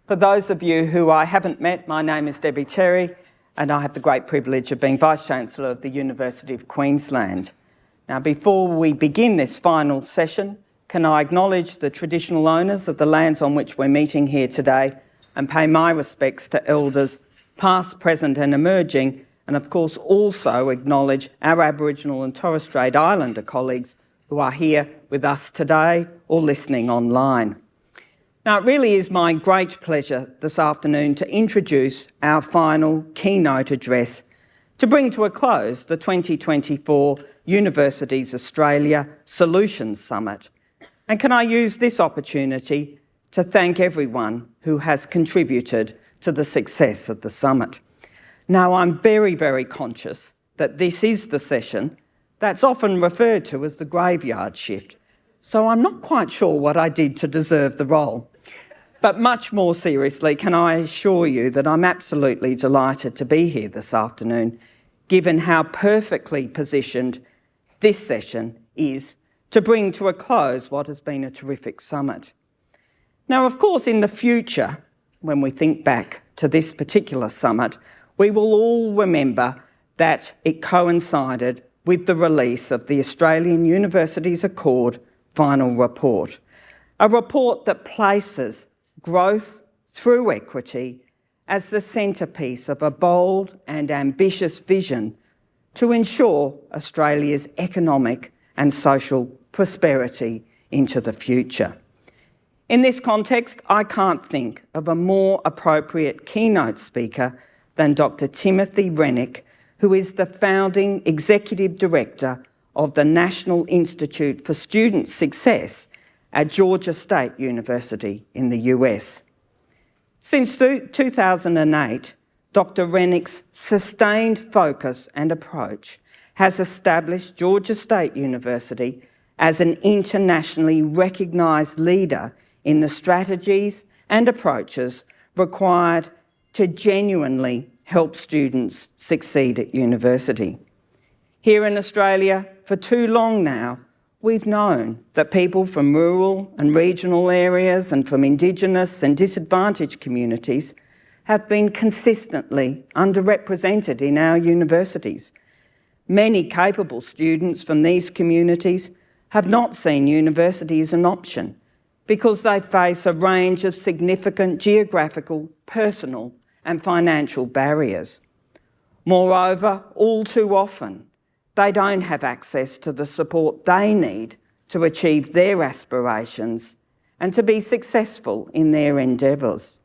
For those of you who I haven't met, my name is Debbie Terry and I have the great privilege of being Vice-Chancellor of the University of Queensland. Now, before we begin this final session, can I acknowledge the traditional owners of the lands on which we're meeting here today and pay my respects to elders past, present and emerging, and of course also acknowledge our Aboriginal and Torres Strait Islander colleagues who are here with us today or listening online. Now, it really is my great pleasure this afternoon to introduce our final keynote address to bring to a close the 2024 Universities Australia Solutions Summit. And can I use this opportunity to thank everyone who has contributed to the success of the summit. Now, I'm very, very conscious that this is the session that's often referred to as the graveyard shift, so I'm not quite sure what I did to deserve the role. But much more seriously, can I assure you that I'm absolutely delighted to be here this afternoon, given how perfectly positioned this session is to bring to a close what has been a terrific summit. Now, of course, in the future, when we think back to this particular summit, we will all remember that it coincided with the release of the Australian Universities Accord final report, a report that places growth through equity as the centrepiece of a bold and ambitious vision to ensure Australia's economic and social prosperity into the future. In this context, I can't think of a more appropriate keynote speaker than Dr Timothy Renick, who is the founding Executive Director of the National Institute for Student Success at Georgia State University in the US. Since 2008, Dr Renick's sustained focus and approach has established Georgia State University as an internationally recognised leader in the strategies and approaches required to genuinely help students succeed at university. Here in Australia, for too long now, we've known that people from rural and regional areas and from Indigenous and disadvantaged communities have been consistently underrepresented in our universities. Many capable students from these communities have not seen university as an option because they face a range of significant geographical, personal and financial barriers. Moreover, all too often, they don't have access to the support they need to achieve their aspirations and to be successful in their endeavours.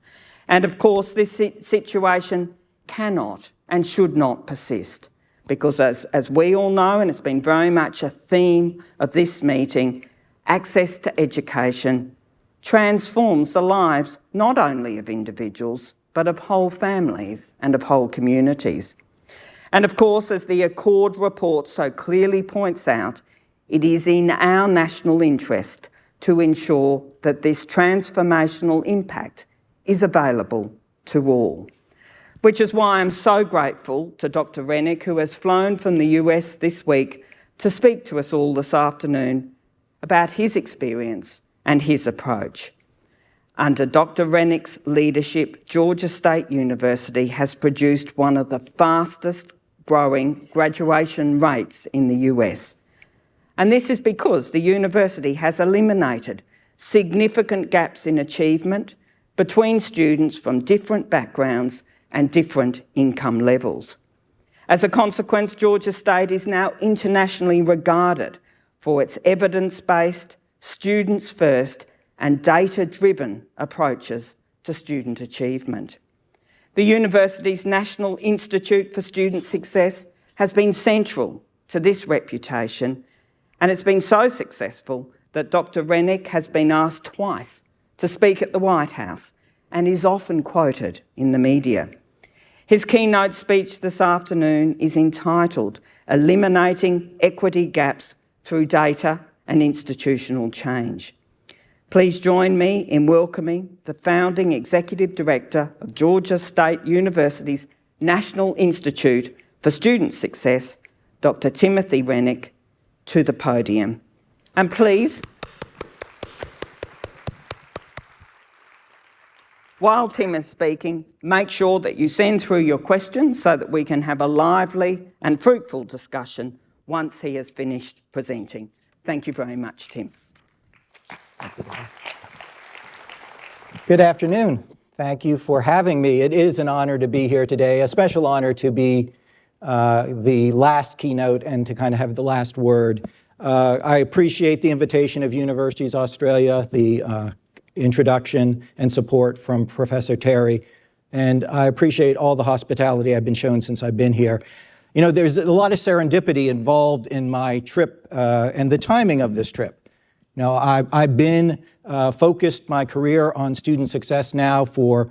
And of course, this situation cannot and should not persist because as we all know, and it's been very much a theme of this meeting, access to education transforms the lives not only of individuals, but of whole families and of whole communities. And of course, as the Accord report so clearly points out, it is in our national interest to ensure that this transformational impact is available to all. Which is why I'm so grateful to Dr Renick, who has flown from the US this week to speak to us all this afternoon about his experience and his approach. Under Dr Renick's leadership, Georgia State University has produced one of the fastest growing graduation rates in the US. And this is because the university has eliminated significant gaps in achievement between students from different backgrounds and different income levels. As a consequence, Georgia State is now internationally regarded for its evidence-based, students-first and data-driven approaches to student achievement. The university's National Institute for Student Success has been central to this reputation, and it's been so successful that Dr Renick has been asked twice to speak at the White House and is often quoted in the media. His keynote speech this afternoon is entitled "Eliminating Equity Gaps Through Data and Institutional Change." Please join me in welcoming the founding Executive Director of Georgia State University's National Institute for Student Success, Dr Timothy Renick, to the podium. And please While Tim is speaking, make sure that you send through your questions so that we can have a lively and fruitful discussion once he has finished presenting. Thank you very much, Tim. Good afternoon. Thank you for having me. It is an honor to be here today, a special honor to be the last keynote and to kind of have the last word. I appreciate the invitation of Universities Australia, the introduction and support from Professor Terry, and I appreciate all the hospitality I've been shown since I've been here. You know, there's a lot of serendipity involved in my trip and the timing of this trip. You know, I've been focused my career on student success now for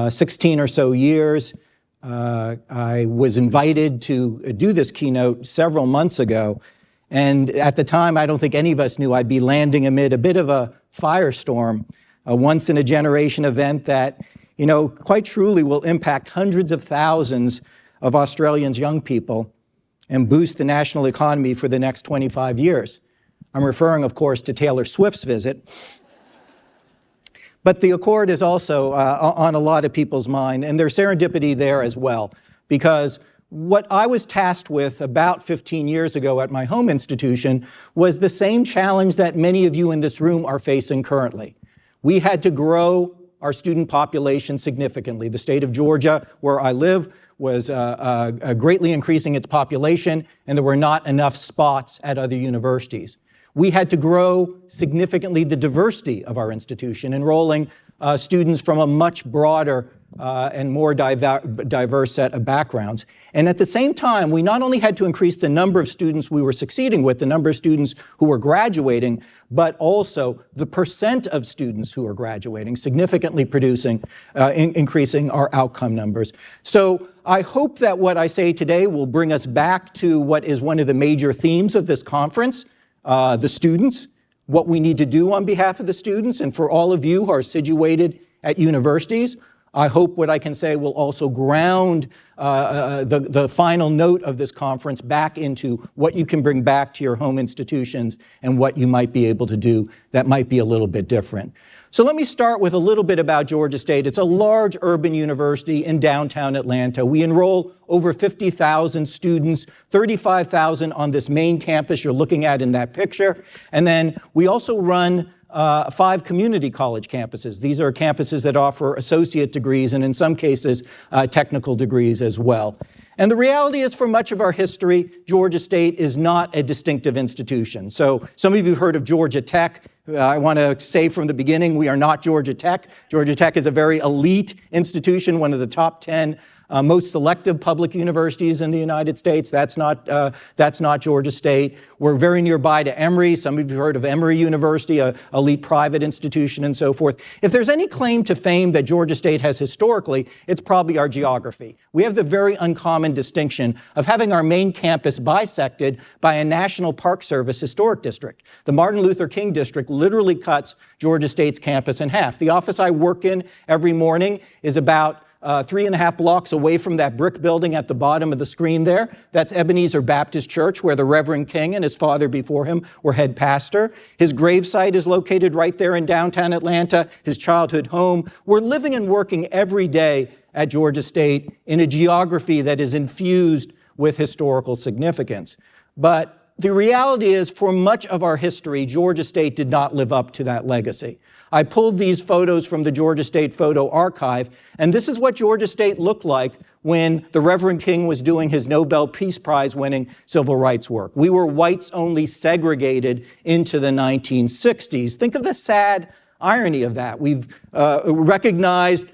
16 or so years. I was invited to do this keynote several months ago, and at the time, I don't think any of us knew I'd be landing amid a bit of a firestorm, a once-in-a-generation event that, you know, quite truly will impact hundreds of thousands of Australians' young people and boost the national economy for the next 25 years. I'm referring, of course, to Taylor Swift's visit. But the Accord is also on a lot of people's mind, and there's serendipity there as well, because what I was tasked with about 15 years ago at my home institution was the same challenge that many of you in this room are facing currently. We had to grow our student population significantly. The state of Georgia, where I live, was greatly increasing its population, and there were not enough spots at other universities. We had to grow significantly the diversity of our institution, enrolling students from a much broader and more diverse set of backgrounds. And at the same time, we not only had to increase the number of students we were succeeding with, the number of students who were graduating, but also the percent of students who are graduating, significantly increasing our outcome numbers. So I hope that what I say today will bring us back to what is one of the major themes of this conference, the students, what we need to do on behalf of the students, and for all of you who are situated at universities, I hope what I can say will also ground the final note of this conference back into what you can bring back to your home institutions and what you might be able to do that might be a little bit different. So let me start with a little bit about Georgia State. It's a large urban university in downtown Atlanta. We enroll over 50,000 students, 35,000 on this main campus you're looking at in that picture. And then we also run 5 community college campuses. These are campuses that offer associate degrees and in some cases technical degrees as well. And the reality is, for much of our history, Georgia State is not a distinctive institution. So some of you have heard of Georgia Tech. I want to say from the beginning, we are not Georgia Tech. Georgia Tech is a very elite institution, one of the top 10 most selective public universities in the United States. That's not Georgia State. We're very nearby to Emory. Some of you have heard of Emory University, an elite private institution and so forth. If there's any claim to fame that Georgia State has historically, it's probably our geography. We have the very uncommon distinction of having our main campus bisected by a National Park Service historic district. The Martin Luther King District literally cuts Georgia State's campus in half. The office I work in every morning is about 3.5 blocks away from that brick building at the bottom of the screen there. That's Ebenezer Baptist Church, where the Reverend King and his father before him were head pastor. His gravesite is located right there in downtown Atlanta, his childhood home. We're living and working every day at Georgia State in a geography that is infused with historical significance. But the reality is, for much of our history, Georgia State did not live up to that legacy. I pulled these photos from the Georgia State Photo Archive, and this is what Georgia State looked like when the Reverend King was doing his Nobel Peace Prize winning civil rights work. We were whites only segregated into the 1960s. Think of the sad irony of that. We've recognized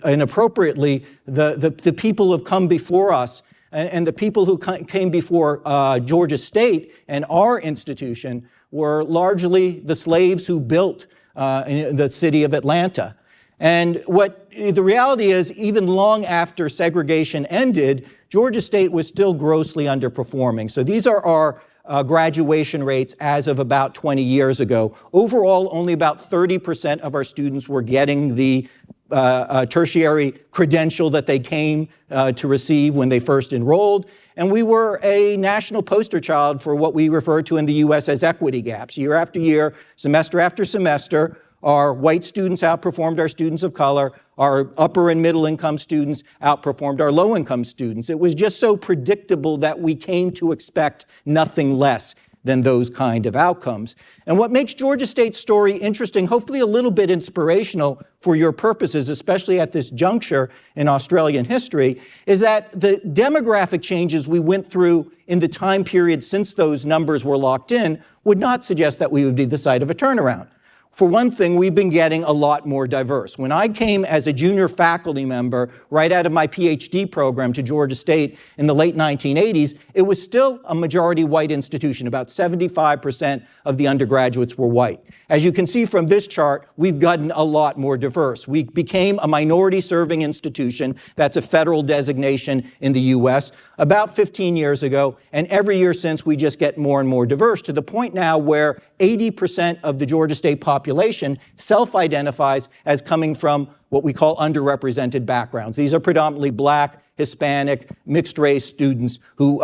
inappropriately the people who have come before us, and the people who came before Georgia State and our institution were largely the slaves who built the city of Atlanta. And what the reality is, even long after segregation ended, Georgia State was still grossly underperforming. So these are our graduation rates as of about 20 years ago. Overall, only about 30% of our students were getting the tertiary credential that they came to receive when they first enrolled. And we were a national poster child for what we refer to in the U.S. as equity gaps. Year after year, semester after semester, our white students outperformed our students of color. Our upper and middle income students outperformed our low income students. It was just so predictable that we came to expect nothing less than those kind of outcomes. And what makes Georgia State's story interesting, hopefully a little bit inspirational for your purposes, especially at this juncture in Australian history, is that the demographic changes we went through in the time period since those numbers were locked in would not suggest that we would be the site of a turnaround. For one thing, we've been getting a lot more diverse. When I came as a junior faculty member right out of my PhD program to Georgia State in the late 1980s, it was still a majority white institution. About 75% of the undergraduates were white. As you can see from this chart, we've gotten a lot more diverse. We became a minority serving institution. That's a federal designation in the US about 15 years ago. And every year since, we just get more and more diverse, to the point now where 80% of the Georgia State population self-identifies as coming from what we call underrepresented backgrounds. These are predominantly Black, Hispanic, mixed-race students who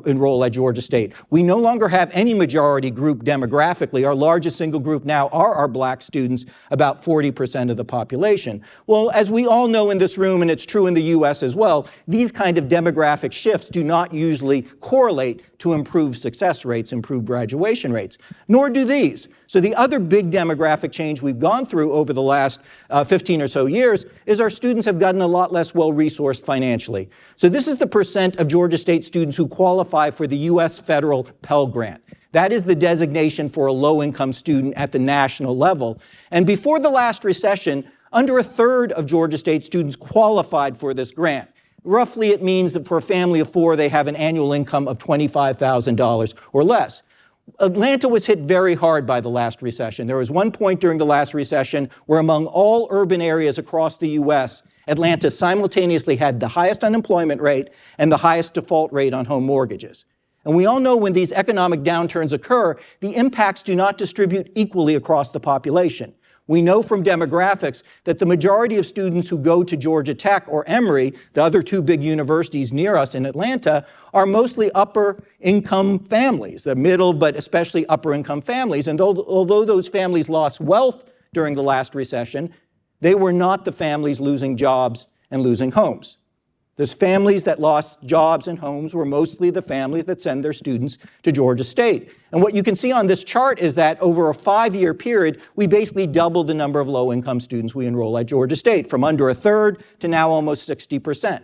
enroll at Georgia State. We no longer have any majority group demographically. Our largest single group now are our Black students, about 40% of the population. Well, as we all know in this room, and it's true in the US as well, these kind of demographic shifts do not usually correlate to improved success rates, improved graduation rates, nor do these. So the other big demographic change we've gone through over the last 15 or so years is our students have gotten a lot less well-resourced financially. So this is the percent of Georgia State students who qualify for the US federal Pell Grant. That is the designation for a low-income student at the national level. And before the last recession, under a third of Georgia State students qualified for this grant. Roughly, it means that for a family of four, they have an annual income of $25,000 or less. Atlanta was hit very hard by the last recession. There was one point during the last recession where among all urban areas across the US, Atlanta simultaneously had the highest unemployment rate and the highest default rate on home mortgages. And we all know when these economic downturns occur, the impacts do not distribute equally across the population. We know from demographics that the majority of students who go to Georgia Tech or Emory, the other two big universities near us in Atlanta, are mostly upper income families, the middle but especially upper income families. And although those families lost wealth during the last recession, they were not the families losing jobs and losing homes. Those families that lost jobs and homes were mostly the families that send their students to Georgia State. And what you can see on this chart is that over a 5-year period, we basically doubled the number of low-income students we enroll at Georgia State, from under a third to now almost 60%.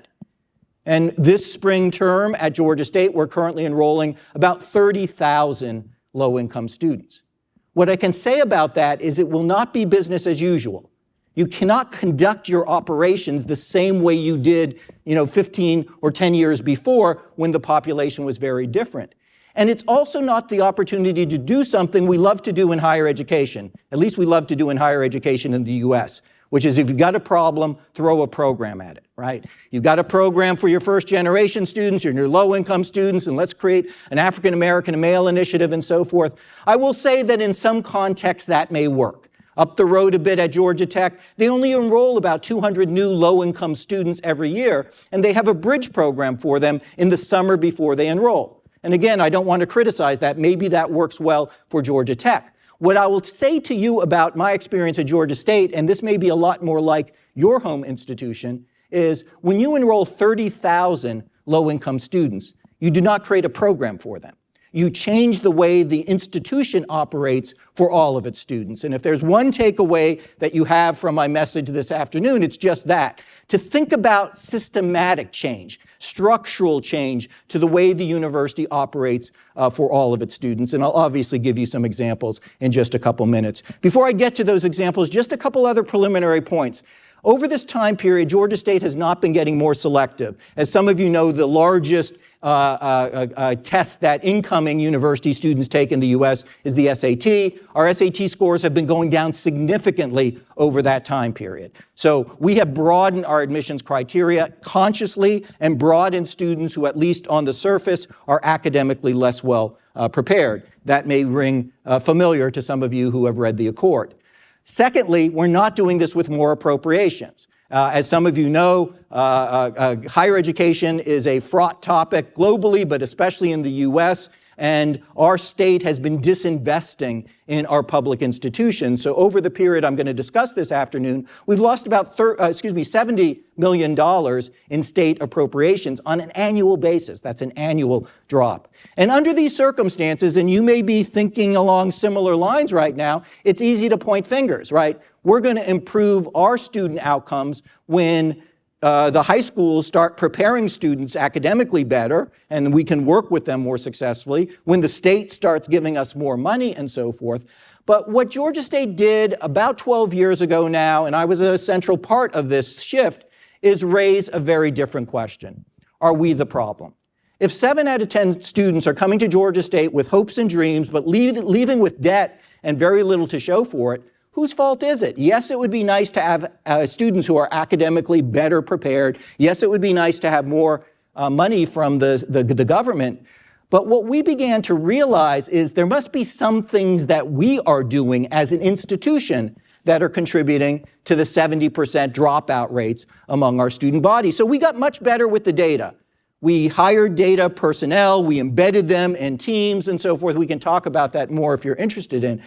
And this spring term at Georgia State, we're currently enrolling about 30,000 low-income students. What I can say about that is it will not be business as usual. You cannot conduct your operations the same way you did, 15 or 10 years before when the population was very different. And it's also not the opportunity to do something we love to do in higher education. At least we love to do in higher education in the US, which is if you've got a problem, throw a program at it, right? You've got a program for your first generation students, your low income students, and let's create an African American male initiative and so forth. I will say that in some contexts that may work. Up the road a bit at Georgia Tech, they only enroll about 200 new low-income students every year, and they have a bridge program for them in the summer before they enroll. And again, I don't want to criticize that. Maybe that works well for Georgia Tech. What I will say to you about my experience at Georgia State, and this may be a lot more like your home institution, is when you enroll 30,000 low-income students, you do not create a program for them. You change the way the institution operates for all of its students. And if there's one takeaway that you have from my message this afternoon, it's just that. To think about systematic change, structural change to the way the university operates for all of its students. And I'll obviously give you some examples in just a couple minutes. Before I get to those examples, just a couple other preliminary points. Over this time period, Georgia State has not been getting more selective. As some of you know, the largest test that incoming university students take in the US is the SAT. Our SAT scores have been going down significantly over that time period. So we have broadened our admissions criteria consciously and brought in students who, at least on the surface, are academically less well prepared. That may ring familiar to some of you who have read the Accord. Secondly, we're not doing this with more appropriations. As some of you know, higher education is a fraught topic globally, but especially in the US. and our state has been disinvesting in our public institutions. So over the period I'm going to discuss this afternoon, we've lost about $70 million in state appropriations on an annual basis. That's an annual drop. And under these circumstances, and you may be thinking along similar lines right now, it's easy to point fingers, right? We're going to improve our student outcomes when the high schools start preparing students academically better, and we can work with them more successfully, when the state starts giving us more money and so forth. But what Georgia State did about 12 years ago now, and I was a central part of this shift, is raise a very different question. Are we the problem? If 7 out of 10 students are coming to Georgia State with hopes and dreams, but leaving with debt and very little to show for it, whose fault is it? Yes, it would be nice to have students who are academically better prepared. Yes, it would be nice to have more money from the government. But what we began to realize is there must be some things that we are doing as an institution that are contributing to the 70% dropout rates among our student body. So we got much better with the data. We hired data personnel, we embedded them in teams and so forth. We can talk about that more if you're interested in.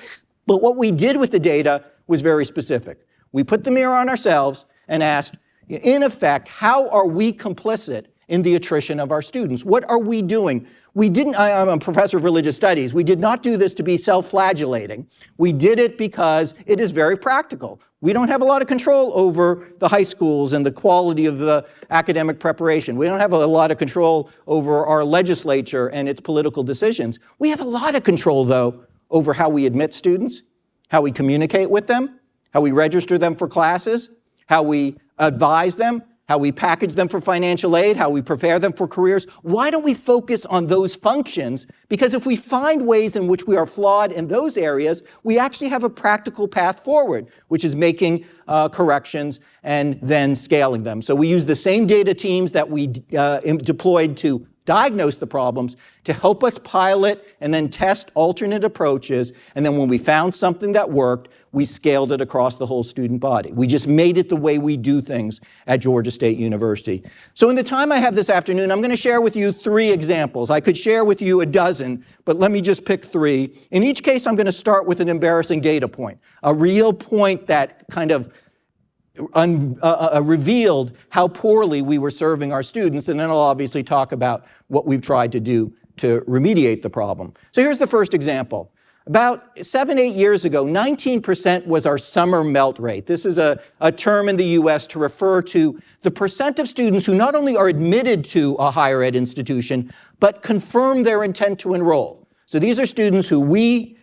But what we did with the data was very specific. We put the mirror on ourselves and asked, in effect, how are we complicit in the attrition of our students? What are we doing? I'm a professor of religious studies. We did not do this to be self-flagellating. We did it because it is very practical. We don't have a lot of control over the high schools and the quality of the academic preparation. We don't have a lot of control over our legislature and its political decisions. We have a lot of control, though, over how we admit students, how we communicate with them, how we register them for classes, how we advise them, how we package them for financial aid, how we prepare them for careers. Why don't we focus on those functions? Because if we find ways in which we are flawed in those areas, we actually have a practical path forward, which is making corrections and then scaling them. So we use the same data teams that we deployed to diagnose the problems to help us pilot and then test alternate approaches. And then when we found something that worked, we scaled it across the whole student body. We just made it the way we do things at Georgia State University. So in the time I have this afternoon, I'm going to share with you 3 examples. I could share with you a dozen, but let me just pick 3. In each case, I'm going to start with an embarrassing data point, a real point that kind of revealed how poorly we were serving our students, and then I'll obviously talk about what we've tried to do to remediate the problem. So here's the first example. About 7-8 years ago, 19% was our summer melt rate. This is a term in the US to refer to the percent of students who not only are admitted to a higher ed institution, but confirm their intent to enroll. So these are students who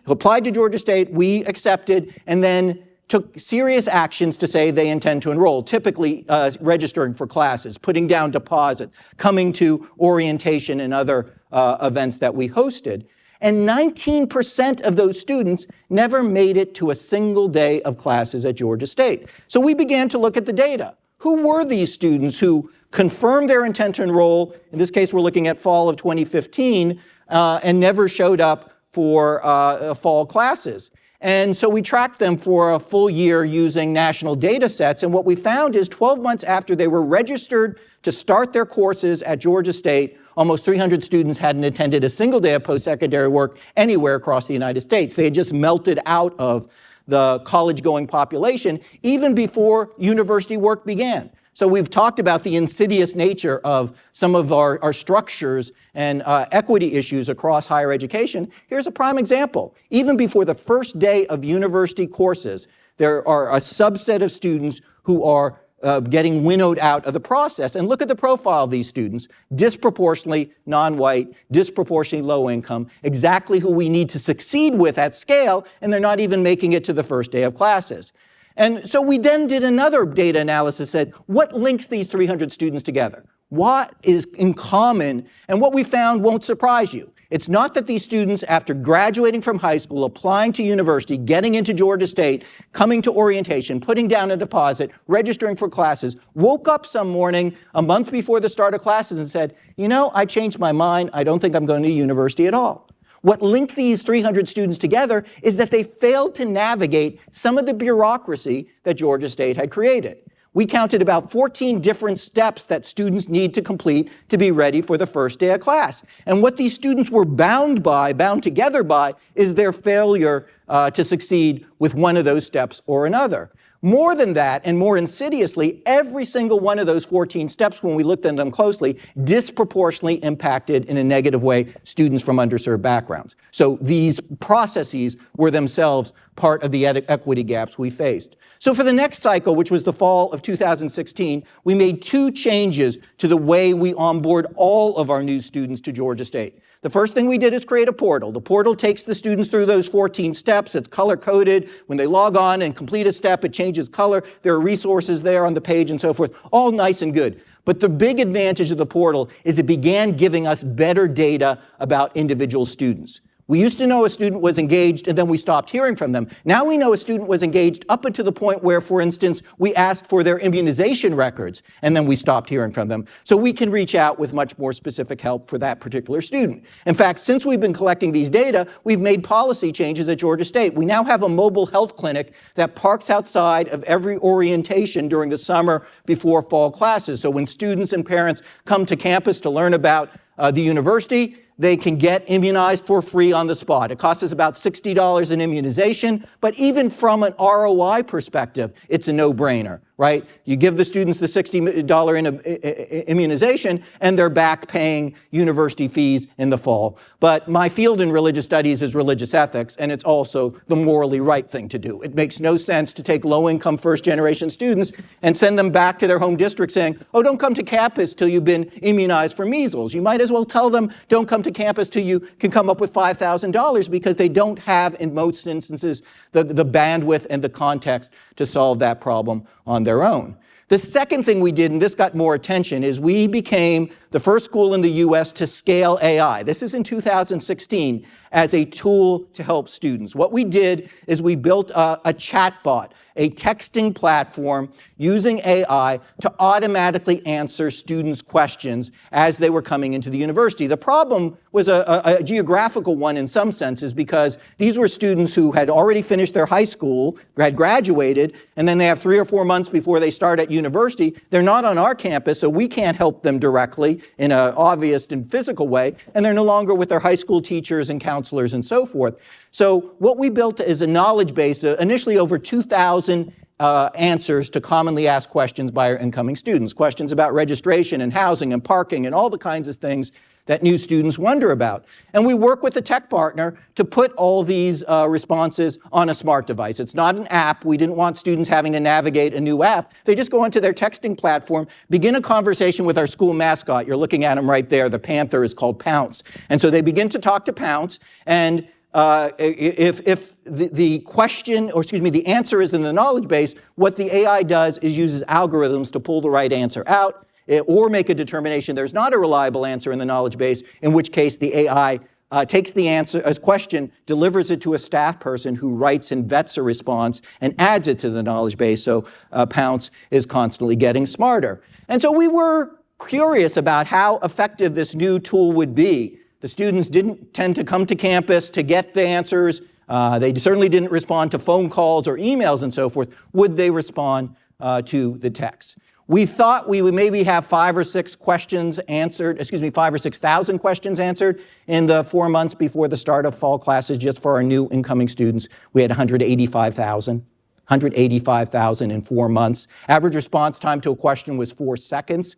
applied to Georgia State, we accepted, and then took serious actions to say they intend to enroll, typically registering for classes, putting down deposit, coming to orientation and other events that we hosted. And 19% of those students never made it to a single day of classes at Georgia State. So we began to look at the data. Who were these students who confirmed their intent to enroll? In this case, we're looking at fall of 2015, and never showed up for fall classes. And so we tracked them for a full year using national data sets. And what we found is 12 months after they were registered to start their courses at Georgia State, almost 300 students hadn't attended a single day of post-secondary work anywhere across the United States. They had just melted out of the college-going population even before university work began. So we've talked about the insidious nature of some of our structures and equity issues across higher education. Here's a prime example. Even before the first day of university courses, there are a subset of students who are getting winnowed out of the process. And look at the profile of these students. Disproportionately non-white, disproportionately low income, exactly who we need to succeed with at scale, and they're not even making it to the first day of classes. And so we then did another data analysis, said, what links these 300 students together? What is in common? And what we found won't surprise you. It's not that these students, after graduating from high school, applying to university, getting into Georgia State, coming to orientation, putting down a deposit, registering for classes, woke up some morning a month before the start of classes and said, you know, I changed my mind. I don't think I'm going to university at all. What linked these 300 students together is that they failed to navigate some of the bureaucracy that Georgia State had created. We counted about 14 different steps that students need to complete to be ready for the first day of class. And what these students were bound together by, is their failure to succeed with one of those steps or another. More than that, and more insidiously, every single one of those 14 steps, when we looked at them closely, disproportionately impacted in a negative way students from underserved backgrounds. So these processes were themselves part of the equity gaps we faced. So for the next cycle, which was the fall of 2016, we made 2 changes to the way we onboard all of our new students to Georgia State. The first thing we did is create a portal. The portal takes the students through those 14 steps. It's color-coded. When they log on and complete a step, it changes color. There are resources there on the page and so forth, all nice and good. But the big advantage of the portal is it began giving us better data about individual students. We used to know a student was engaged, and then we stopped hearing from them. Now we know a student was engaged up until the point where, for instance, we asked for their immunization records, and then we stopped hearing from them. So we can reach out with much more specific help for that particular student. In fact, since we've been collecting these data, we've made policy changes at Georgia State. We now have a mobile health clinic that parks outside of every orientation during the summer before fall classes. So when students and parents come to campus to learn about the university, they can get immunized for free on the spot. It costs us about $60 in immunization, but even from an ROI perspective, it's a no-brainer, right? You give the students the $60 immunization, and they're back paying university fees in the fall. But my field in religious studies is religious ethics, and it's also the morally right thing to do. It makes no sense to take low-income first-generation students and send them back to their home district saying, oh, don't come to campus till you've been immunized for measles. You might as well tell them, don't come to campus till you can come up with $5,000, because they don't have, in most instances, the bandwidth and the context to solve that problem on their own. The second thing we did, and this got more attention, is we became the first school in the US to scale AI. This is in 2016 as a tool to help students. What we did is we built a chatbot, a texting platform using AI to automatically answer students' questions as they were coming into the university. The problem was a geographical one in some senses, because these were students who had already finished their high school, had graduated, and then they have 3 or 4 months before they start at university. They're not on our campus, so we can't help them directly in an obvious and physical way, and they're no longer with their high school teachers and counselors and so forth. So what we built is a knowledge base, initially over 2,000 answers to commonly asked questions by our incoming students, questions about registration and housing and parking and all the kinds of things that new students wonder about. And we work with a tech partner to put all these responses on a smart device. It's not an app. We didn't want students having to navigate a new app. They just go onto their texting platform, begin a conversation with our school mascot. You're looking at him right there. The panther is called Pounce. And so they begin to talk to Pounce, and if the question, or excuse me, the answer is in the knowledge base, what the AI does is uses algorithms to pull the right answer out, or make a determination there's not a reliable answer in the knowledge base, in which case the AI takes the answer as question, delivers it to a staff person who writes and vets a response and adds it to the knowledge base. So Pounce is constantly getting smarter. And so we were curious about how effective this new tool would be. The students didn't tend to come to campus to get the answers. They certainly didn't respond to phone calls or emails and so forth. Would they respond to the text? We thought we would maybe have 5 or 6 questions answered, 5 or 6,000 questions answered in the 4 months before the start of fall classes. Just for our new incoming students, we had 185,000 in 4 months. Average response time to a question was 4 seconds.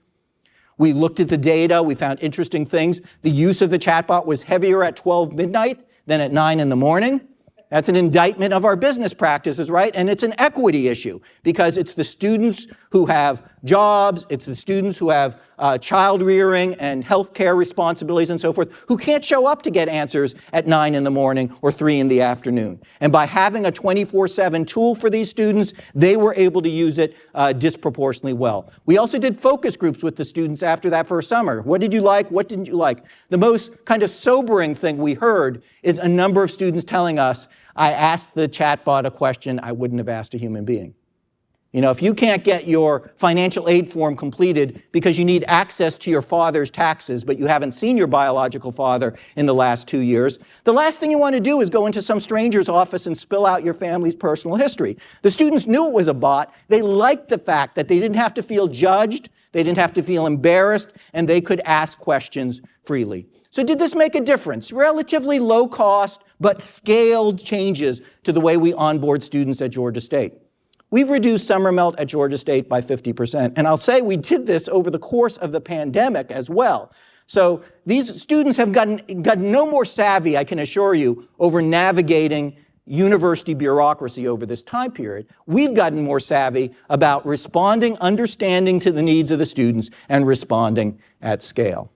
We looked at the data, we found interesting things. The use of the chatbot was heavier at 12 midnight than at 9 in the morning. That's an indictment of our business practices, right? And it's an equity issue, because it's the students who have jobs, it's the students who have child rearing and healthcare responsibilities and so forth, who can't show up to get answers at 9 in the morning or 3 in the afternoon. And by having a 24/7 tool for these students, they were able to use it disproportionately well. We also did focus groups with the students after that first summer. What did you like? What didn't you like? The most kind of sobering thing we heard is a number of students telling us, I asked the chatbot a question I wouldn't have asked a human being. You know, if you can't get your financial aid form completed because you need access to your father's taxes, but you haven't seen your biological father in the last 2 years, the last thing you want to do is go into some stranger's office and spill out your family's personal history. The students knew it was a bot. They liked the fact that they didn't have to feel judged, they didn't have to feel embarrassed, and they could ask questions freely. So did this make a difference? Relatively low cost, but scaled changes to the way we onboard students at Georgia State. We've reduced summer melt at Georgia State by 50%. And I'll say we did this over the course of the pandemic as well. So these students have gotten no more savvy, I can assure you, over navigating university bureaucracy over this time period. We've gotten more savvy about responding, understanding to the needs of the students, and responding at scale.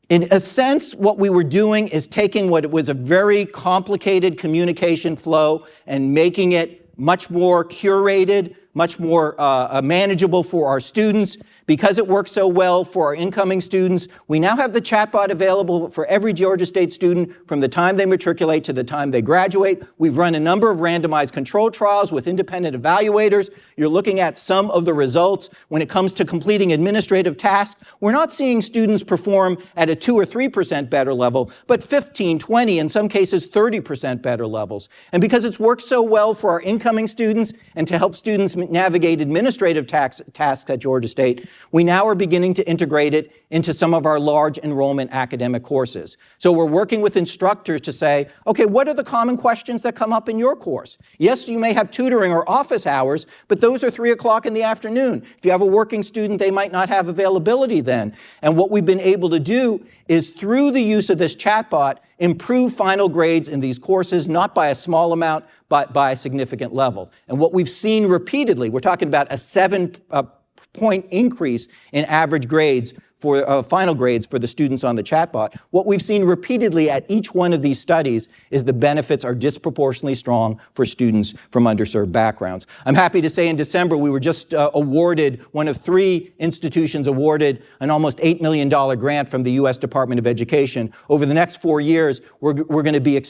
In a sense, what we were doing is taking what was a very complicated communication flow and making it much more curated, much more manageable for our students. Because it works so well for our incoming students, we now have the chatbot available for every Georgia State student from the time they matriculate to the time they graduate. We've run a number of randomized control trials with independent evaluators. You're looking at some of the results. When it comes to completing administrative tasks, we're not seeing students perform at a 2 or 3% better level, but 15, 20, in some cases 30% better levels. And because it's worked so well for our incoming students and to help students navigate administrative tasks at Georgia State, we now are beginning to integrate it into some of our large enrollment academic courses. So we're working with instructors to say, okay, what are the common questions that come up in your course? Yes, you may have tutoring or office hours, but those are 3 o'clock in the afternoon. If you have a working student, they might not have availability then. And what we've been able to do is, through the use of this chatbot, improve final grades in these courses, not by a small amount, but by a significant level. And what we've seen repeatedly, we're talking about a 7-point increase in average grades for final grades for the students on the chatbot. What we've seen repeatedly at each one of these studies is the benefits are disproportionately strong for students from underserved backgrounds. I'm happy to say in December we were just awarded, one of 3 institutions awarded an almost $8 million grant from the U.S. Department of Education. Over the next 4 years, we're going to be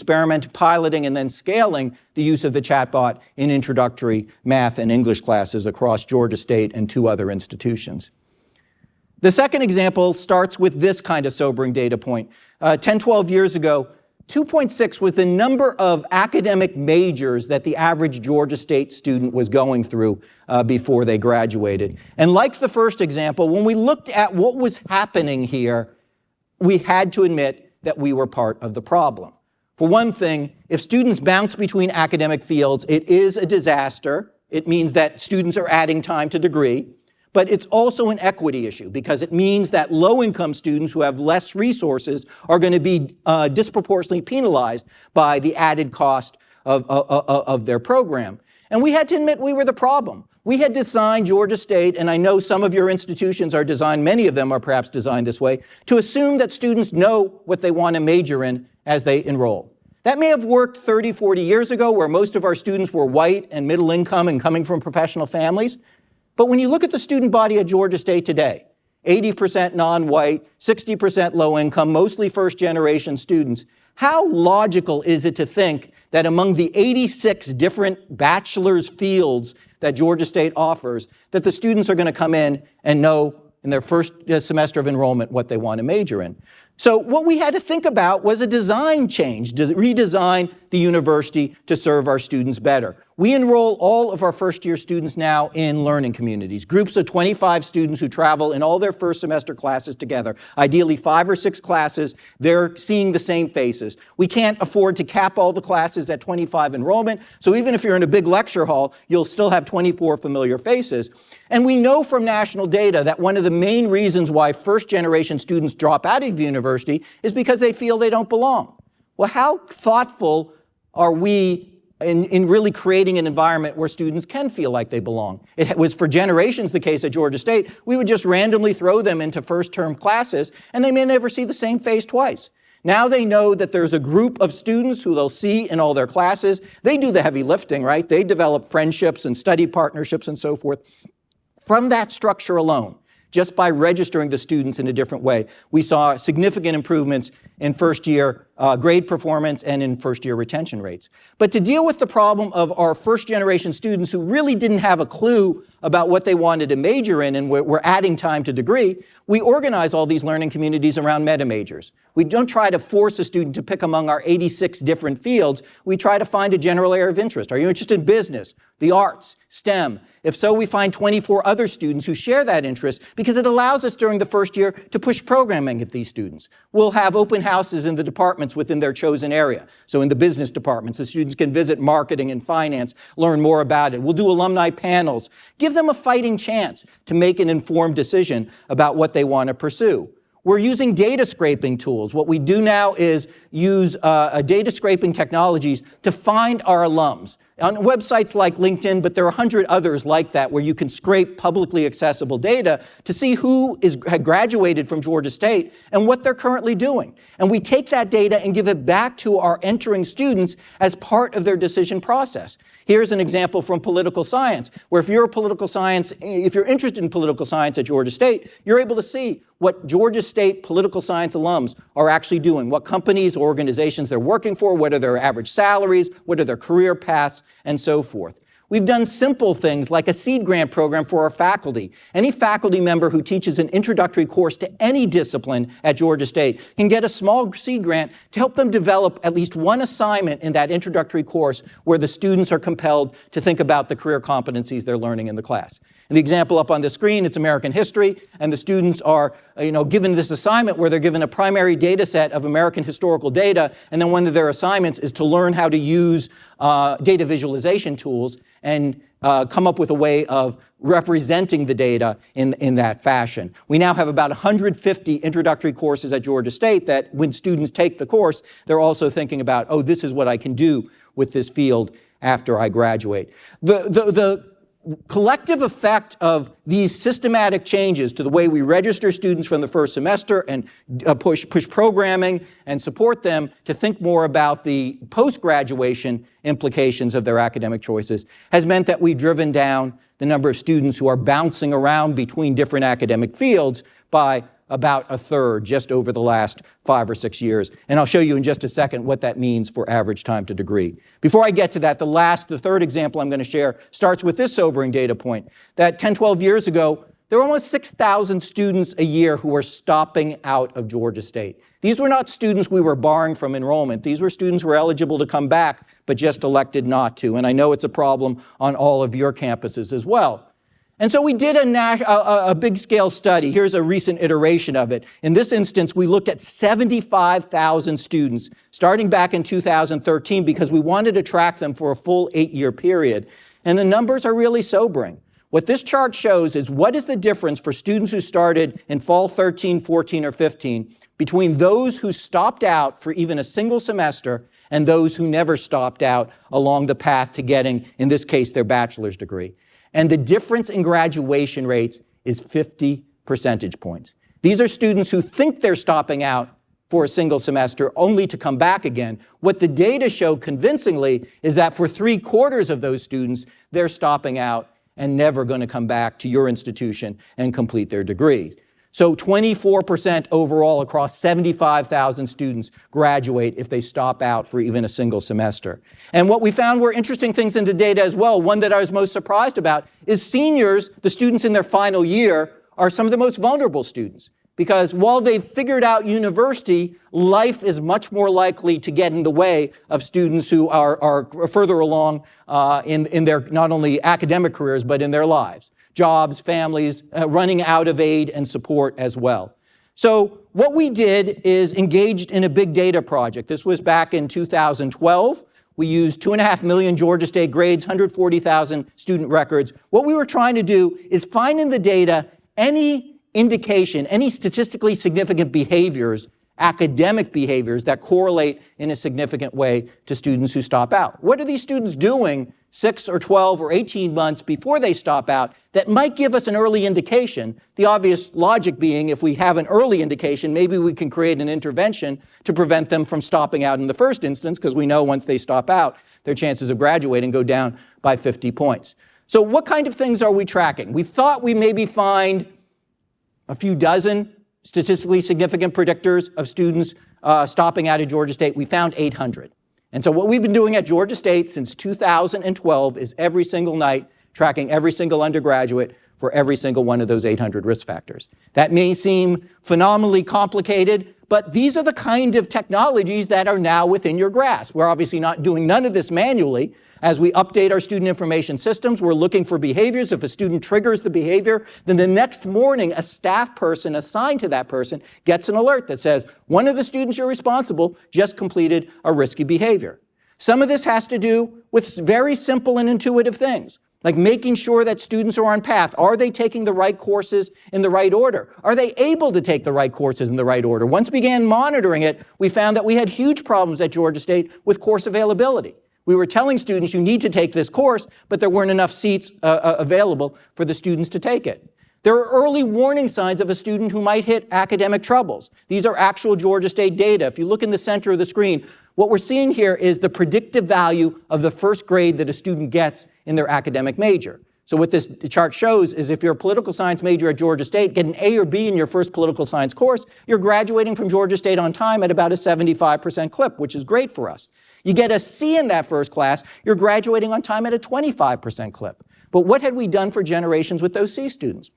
piloting and then scaling the use of the chatbot in introductory math and English classes across Georgia State and 2 other institutions. The second example starts with this kind of sobering data point. 10, 12 years ago, 2.6 was the number of academic majors that the average Georgia State student was going through before they graduated. And like the first example, when we looked at what was happening here, we had to admit that we were part of the problem. For one thing, if students bounce between academic fields, it is a disaster. It means that students are adding time to degree. But it's also an equity issue because it means that low-income students who have less resources are going to be disproportionately penalized by the added cost of their program. And we had to admit we were the problem. We had designed Georgia State, and I know some of your institutions are designed, many of them are perhaps designed this way, to assume that students know what they want to major in as they enroll. That may have worked 30, 40 years ago, where most of our students were white and middle income and coming from professional families. But when you look at the student body at Georgia State today, 80% non-white, 60% low income, mostly first-generation students, how logical is it to think that among the 86 different bachelor's fields that Georgia State offers, that the students are going to come in and know in their first semester of enrollment what they want to major in? So what we had to think about was a design change, to redesign the university to serve our students better. We enroll all of our first-year students now in learning communities, groups of 25 students who travel in all their first semester classes together, ideally 5 or 6 classes. They're seeing the same faces. We can't afford to cap all the classes at 25 enrollment, so even if you're in a big lecture hall, you'll still have 24 familiar faces. And we know from national data that one of the main reasons why first-generation students drop out of university is because they feel they don't belong. Well, how thoughtful are we in really creating an environment where students can feel like they belong? It was for generations the case at Georgia State. We would just randomly throw them into first-term classes, and they may never see the same face twice. Now they know that there's a group of students who they'll see in all their classes. They do the heavy lifting, right? They develop friendships and study partnerships and so forth. From that structure alone, just by registering the students in a different way, we saw significant improvements in first-year grade performance and in first-year retention rates. But to deal with the problem of our first-generation students who really didn't have a clue about what they wanted to major in and were adding time to degree, we organize all these learning communities around meta-majors. We don't try to force a student to pick among our 86 different fields. We try to find a general area of interest. Are you interested in business, the arts, STEM? If so, we find 24 other students who share that interest because it allows us during the first year to push programming at these students. We'll have open houses in the departments within their chosen area. So in the business departments, the students can visit marketing and finance, learn more about it. We'll do alumni panels, give them a fighting chance to make an informed decision about what they want to pursue. We're using data scraping tools. What we do now is use data scraping technologies to find our alums on websites like LinkedIn, but there are 100 others like that where you can scrape publicly accessible data to see who had graduated from Georgia State and what they're currently doing. And we take that data and give it back to our entering students as part of their decision process. Here's an example from political science, where if you're interested in political science at Georgia State, you're able to see what Georgia State political science alums are actually doing, what companies or organizations they're working for, what are their average salaries, what are their career paths, and so forth. We've done simple things like a seed grant program for our faculty. Any faculty member who teaches an introductory course to any discipline at Georgia State can get a small seed grant to help them develop at least one assignment in that introductory course where the students are compelled to think about the career competencies they're learning in the class. And the example up on the screen, it's American history, and the students are given this assignment where they're given a primary data set of American historical data, and then one of their assignments is to learn how to use data visualization tools and come up with a way of representing the data in that fashion. We now have about 150 introductory courses at Georgia State that when students take the course, they're also thinking about, oh, this is what I can do with this field after I graduate. The collective effect of these systematic changes to the way we register students from the first semester and push programming and support them to think more about the post-graduation implications of their academic choices has meant that we've driven down the number of students who are bouncing around between different academic fields by about a third just over the last 5 or 6 years. And I'll show you in just a second what that means for average time to degree. Before I get to that, the third example I'm going to share starts with this sobering data point, that 10, 12 years ago, there were almost 6,000 students a year who were stopping out of Georgia State. These were not students we were barring from enrollment. These were students who were eligible to come back, but just elected not to. And I know it's a problem on all of your campuses as well. And so we did a big-scale study. Here's a recent iteration of it. In this instance, we looked at 75,000 students starting back in 2013 because we wanted to track them for a full 8-year period. And the numbers are really sobering. What this chart shows is what is the difference for students who started in fall 13, 14, or 15 between those who stopped out for even a single semester and those who never stopped out along the path to getting, in this case, their bachelor's degree. And the difference in graduation rates is 50 percentage points. These are students who think they're stopping out for a single semester only to come back again. What the data show convincingly is that for 3/4 of those students, they're stopping out and never going to come back to your institution and complete their degree. So 24% overall across 75,000 students graduate if they stop out for even a single semester. And what we found were interesting things in the data as well. One that I was most surprised about is seniors, the students in their final year, are some of the most vulnerable students. Because while they've figured out university, life is much more likely to get in the way of students who are further along in their not only academic careers, but in their lives. Jobs, families, running out of aid and support as well. So what we did is engaged in a big data project. This was back in 2012. We used 2.5 million Georgia State grades, 140,000 student records. What we were trying to do is find in the data any indication, any statistically significant behaviors, academic behaviors that correlate in a significant way to students who stop out. What are these students doing 6 or 12 or 18 months before they stop out that might give us an early indication? The obvious logic being, if we have an early indication, maybe we can create an intervention to prevent them from stopping out in the first instance, because we know once they stop out, their chances of graduating go down by 50 points. So what kind of things are we tracking? We thought we maybe find a few dozen statistically significant predictors of students stopping out of Georgia State, we found 800. And so what we've been doing at Georgia State since 2012 is every single night tracking every single undergraduate for every single one of those 800 risk factors. That may seem phenomenally complicated, but these are the kind of technologies that are now within your grasp. We're obviously not doing none of this manually. As we update our student information systems, we're looking for behaviors. If a student triggers the behavior, then the next morning, a staff person assigned to that person gets an alert that says, one of the students you're responsible just completed a risky behavior. Some of this has to do with very simple and intuitive things, like making sure that students are on path. Are they taking the right courses in the right order? Are they able to take the right courses in the right order? Once we began monitoring it, we found that we had huge problems at Georgia State with course availability. We were telling students, you need to take this course, but there weren't enough seats available for the students to take it. There are early warning signs of a student who might hit academic troubles. These are actual Georgia State data. If you look in the center of the screen, what we're seeing here is the predictive value of the first grade that a student gets in their academic major. So what this chart shows is if you're a political science major at Georgia State, get an A or B in your first political science course, you're graduating from Georgia State on time at about a 75% clip, which is great for us. You get a C in that first class, you're graduating on time at a 25% clip. But what had we done for generations with those C students?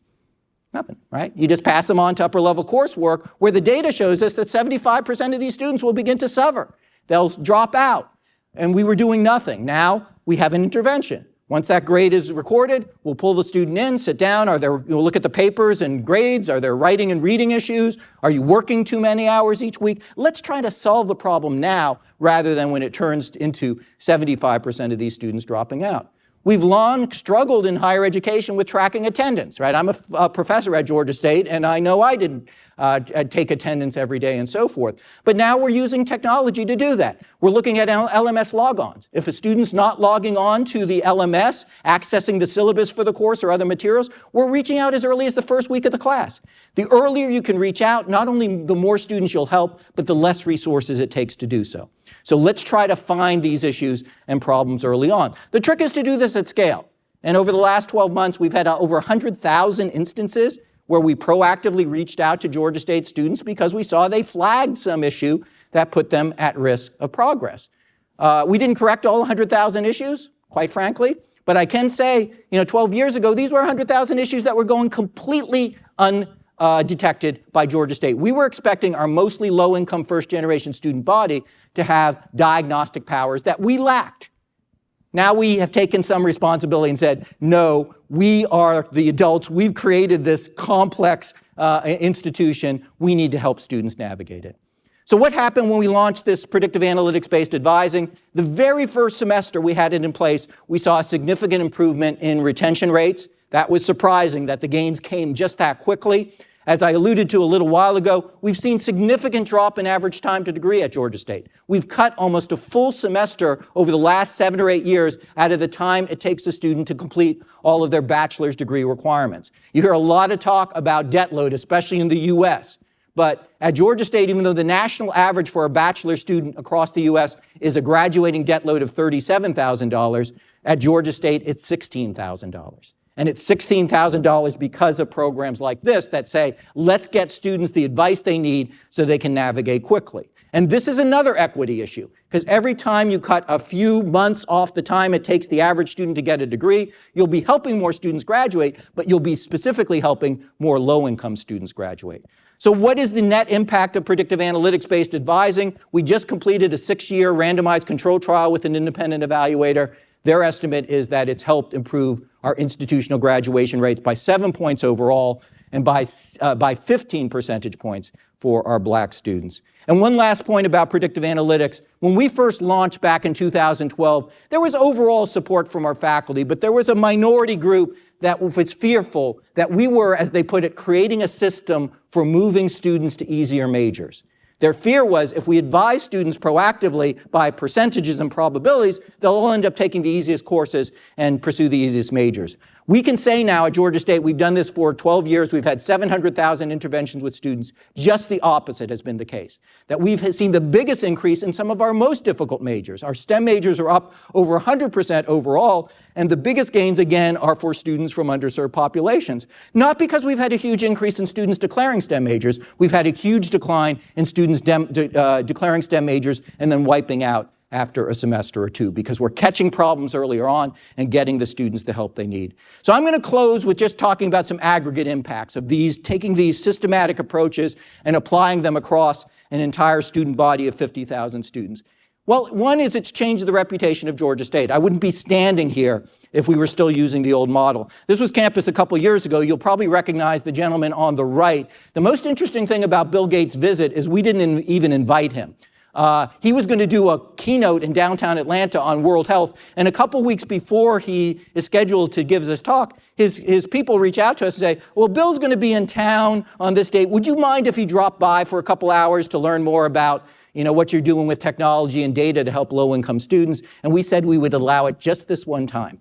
Nothing, right? You just pass them on to upper level coursework where the data shows us that 75% of these students will begin to suffer. They'll drop out. And we were doing nothing. Now we have an intervention. Once that grade is recorded, we'll pull the student in, sit down, we'll look at the papers and grades. Are there writing and reading issues? Are you working too many hours each week? Let's try to solve the problem now rather than when it turns into 75% of these students dropping out. We've long struggled in higher education with tracking attendance, right? I'm a professor at Georgia State, and I know I didn't take attendance every day and so forth. But now we're using technology to do that. We're looking at LMS logons. If a student's not logging on to the LMS, accessing the syllabus for the course or other materials, we're reaching out as early as the first week of the class. The earlier you can reach out, not only the more students you'll help, but the less resources it takes to do so. So let's try to find these issues and problems early on. The trick is to do this at scale. And over the last 12 months, we've had over 100,000 instances where we proactively reached out to Georgia State students because we saw they flagged some issue that put them at risk of progress. We didn't correct all 100,000 issues, quite frankly, but I can say, 12 years ago, these were 100,000 issues that were going completely undetected by Georgia State. We were expecting our mostly low-income first-generation student body to have diagnostic powers that we lacked. Now we have taken some responsibility and said, no, we are the adults. We've created this complex institution. We need to help students navigate it. So what happened when we launched this predictive analytics-based advising? The very first semester we had it in place, we saw a significant improvement in retention rates. That was surprising that the gains came just that quickly. As I alluded to a little while ago, we've seen significant drop in average time to degree at Georgia State. We've cut almost a full semester over the last 7 or 8 years out of the time it takes a student to complete all of their bachelor's degree requirements. You hear a lot of talk about debt load, especially in the US. But at Georgia State, even though the national average for a bachelor student across the US is a graduating debt load of $37,000, at Georgia State, it's $16,000. And it's $16,000 because of programs like this that say, let's get students the advice they need so they can navigate quickly. And this is another equity issue, because every time you cut a few months off the time it takes the average student to get a degree, you'll be helping more students graduate, but you'll be specifically helping more low-income students graduate. So what is the net impact of predictive analytics-based advising? We just completed a 6-year randomized control trial with an independent evaluator. Their estimate is that it's helped improve our institutional graduation rates by 7 points overall and by 15 percentage points for our black students. And one last point about predictive analytics. When we first launched back in 2012, there was overall support from our faculty, but there was a minority group that was fearful that we were, as they put it, creating a system for moving students to easier majors. Their fear was if we advise students proactively by percentages and probabilities, they'll all end up taking the easiest courses and pursue the easiest majors. We can say now at Georgia State, we've done this for 12 years, we've had 700,000 interventions with students. Just the opposite has been the case. That we've seen the biggest increase in some of our most difficult majors. Our STEM majors are up over 100% overall, and the biggest gains, again, are for students from underserved populations. Not because we've had a huge increase in students declaring STEM majors, we've had a huge decline in students declaring STEM majors and then wiping out after a semester or two, because we're catching problems earlier on and getting the students the help they need. So I'm going to close with just talking about some aggregate impacts of these, taking these systematic approaches and applying them across an entire student body of 50,000 students. Well, one is it's changed the reputation of Georgia State. I wouldn't be standing here if we were still using the old model. This was campus a couple years ago. You'll probably recognize the gentleman on the right. The most interesting thing about Bill Gates' visit is we didn't even invite him. He was going to do a keynote in downtown Atlanta on World Health, and a couple weeks before he is scheduled to give this talk, his people reach out to us and say, well, Bill's going to be in town on this date. Would you mind if he dropped by for a couple hours to learn more about what you're doing with technology and data to help low-income students? And we said we would allow it just this one time.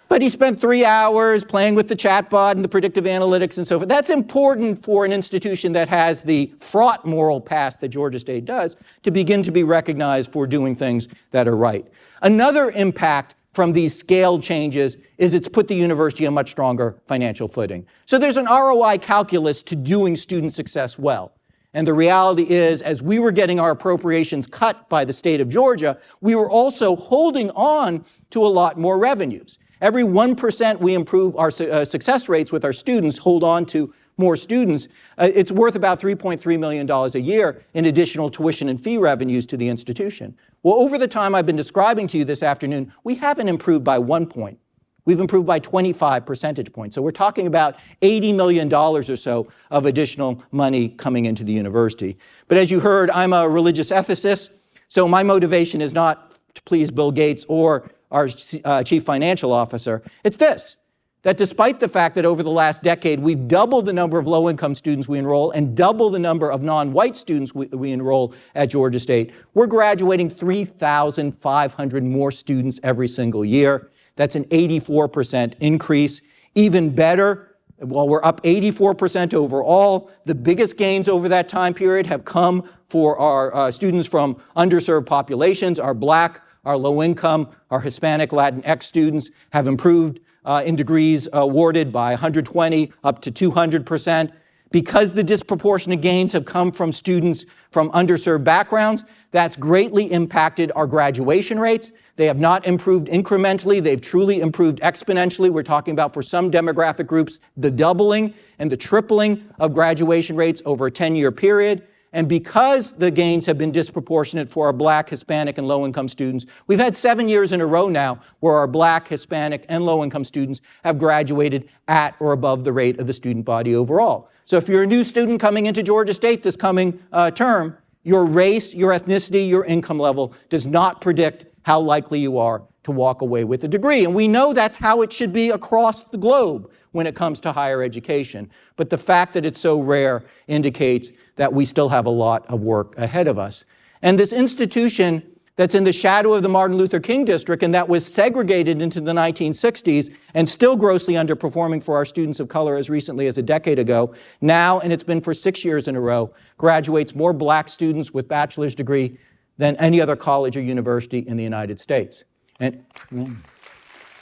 But he spent 3 hours playing with the chatbot and the predictive analytics and so forth. That's important for an institution that has the fraught moral past that Georgia State does to begin to be recognized for doing things that are right. Another impact from these scale changes is it's put the university on a much stronger financial footing. So there's an ROI calculus to doing student success well. And the reality is, as we were getting our appropriations cut by the state of Georgia, we were also holding on to a lot more revenues. Every 1% we improve our success rates with our students, hold on to more students, it's worth about $3.3 million a year in additional tuition and fee revenues to the institution. Well, over the time I've been describing to you this afternoon, we haven't improved by 1 point. We've improved by 25 percentage points. So we're talking about $80 million or so of additional money coming into the university. But as you heard, I'm a religious ethicist, so my motivation is not to please Bill Gates or our chief financial officer. It's this, that despite the fact that over the last decade we've doubled the number of low-income students we enroll and doubled the number of non-white students we enroll at Georgia State, we're graduating 3,500 more students every single year. That's an 84% increase. Even better, while we're up 84% overall, the biggest gains over that time period have come for our students from underserved populations. Our Black, our low-income, our Hispanic, Latinx students have improved in degrees awarded by 120 up to 200%. Because the disproportionate gains have come from students from underserved backgrounds, that's greatly impacted our graduation rates. They have not improved incrementally. They've truly improved exponentially. We're talking about, for some demographic groups, the doubling and the tripling of graduation rates over a 10-year period. And because the gains have been disproportionate for our Black, Hispanic, and low-income students, we've had 7 years in a row now where our Black, Hispanic, and low-income students have graduated at or above the rate of the student body overall. So if you're a new student coming into Georgia State this coming term, your race, your ethnicity, your income level does not predict how likely you are to walk away with a degree. And we know that's how it should be across the globe when it comes to higher education. But the fact that it's so rare indicates that we still have a lot of work ahead of us. And this institution that's in the shadow of the Martin Luther King District and that was segregated into the 1960s and still grossly underperforming for our students of color as recently as a decade ago, now, and it's been for 6 years in a row, graduates more Black students with bachelor's degree than any other college or university in the United States. And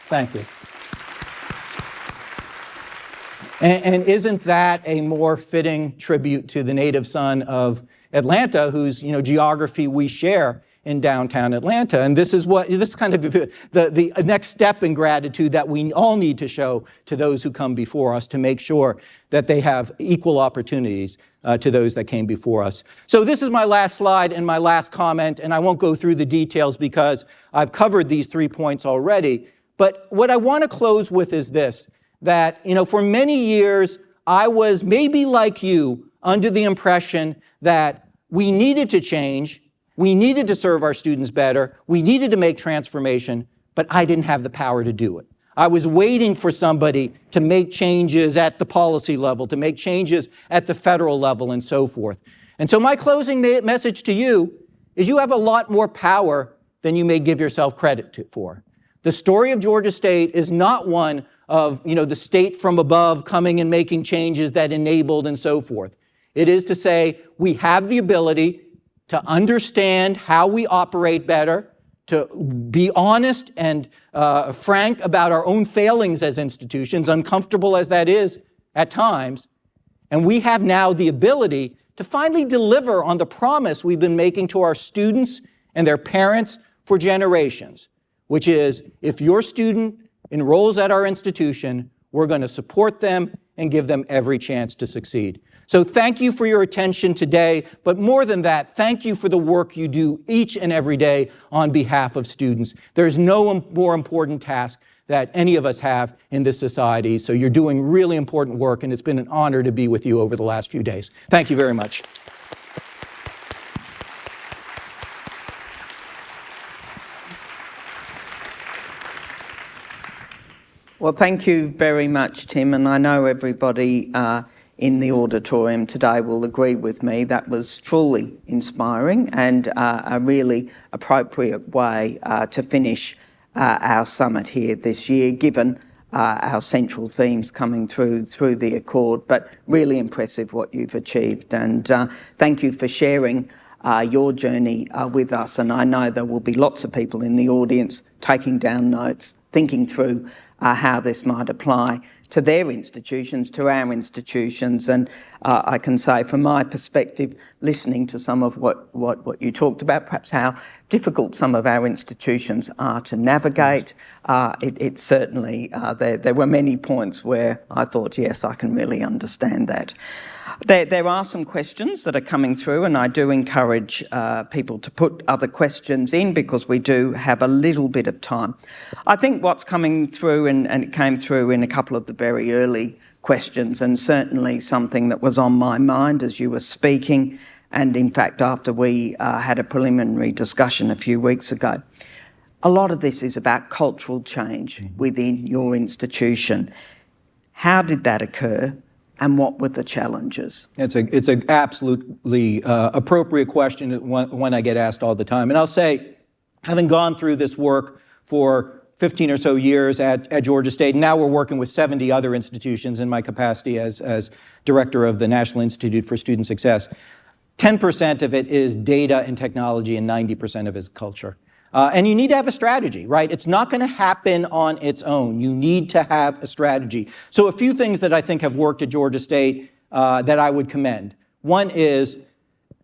thank you. And isn't that a more fitting tribute to the native son of Atlanta, whose geography we share in downtown Atlanta? And this is kind of the next step in gratitude that we all need to show to those who come before us to make sure that they have equal opportunities to those that came before us. So this is my last slide and my last comment, and I won't go through the details because I've covered these 3 points already. But what I want to close with is this, that for many years I was maybe like you under the impression that we needed to change, we needed to serve our students better, we needed to make transformation, but I didn't have the power to do it. I was waiting for somebody to make changes at the policy level, to make changes at the federal level, and so forth. And so my closing message to you is you have a lot more power than you may give yourself credit for. The story of Georgia State is not one of, the state from above coming and making changes that enabled and so forth. It is to say we have the ability to understand how we operate better, to be honest and frank about our own failings as institutions, uncomfortable as that is at times. And we have now the ability to finally deliver on the promise we've been making to our students and their parents for generations, which is if your student enrolls at our institution, we're going to support them and give them every chance to succeed. So thank you for your attention today, but more than that, thank you for the work you do each and every day on behalf of students. There's no more important task that any of us have in this society, so you're doing really important work, and it's been an honor to be with you over the last few days. Thank you very much. Well, thank you very much, Tim, and I know everybody in the auditorium today will agree with me. That was truly inspiring and a really appropriate way to finish our summit here this year, given our central themes coming through the Accord, but really impressive what you've achieved. And thank you for sharing your journey with us. And I know there will be lots of people in the audience taking down notes, thinking through how this might apply to their institutions, to our institutions. And I can say from my perspective, listening to some of what you talked about, perhaps how difficult some of our institutions are to navigate, it certainly, there were many points where I thought, yes, I can really understand that. There are some questions that are coming through, and I do encourage people to put other questions in because we do have a little bit of time. I think what's coming through, and it came through in a couple of the very early questions, and certainly something that was on my mind as you were speaking, and in fact after we had a preliminary discussion a few weeks ago. A lot of this is about cultural change within your institution. How did that occur? And what were the challenges? It's an absolutely appropriate question, one I get asked all the time. And I'll say, having gone through this work for 15 or so years at Georgia State, and now we're working with 70 other institutions in my capacity as director of the National Institute for Student Success, 10% of it is data and technology and 90% of it is culture. And you need to have a strategy, right? It's not going to happen on its own. You need to have a strategy. So a few things that I think have worked at Georgia State that I would commend. One is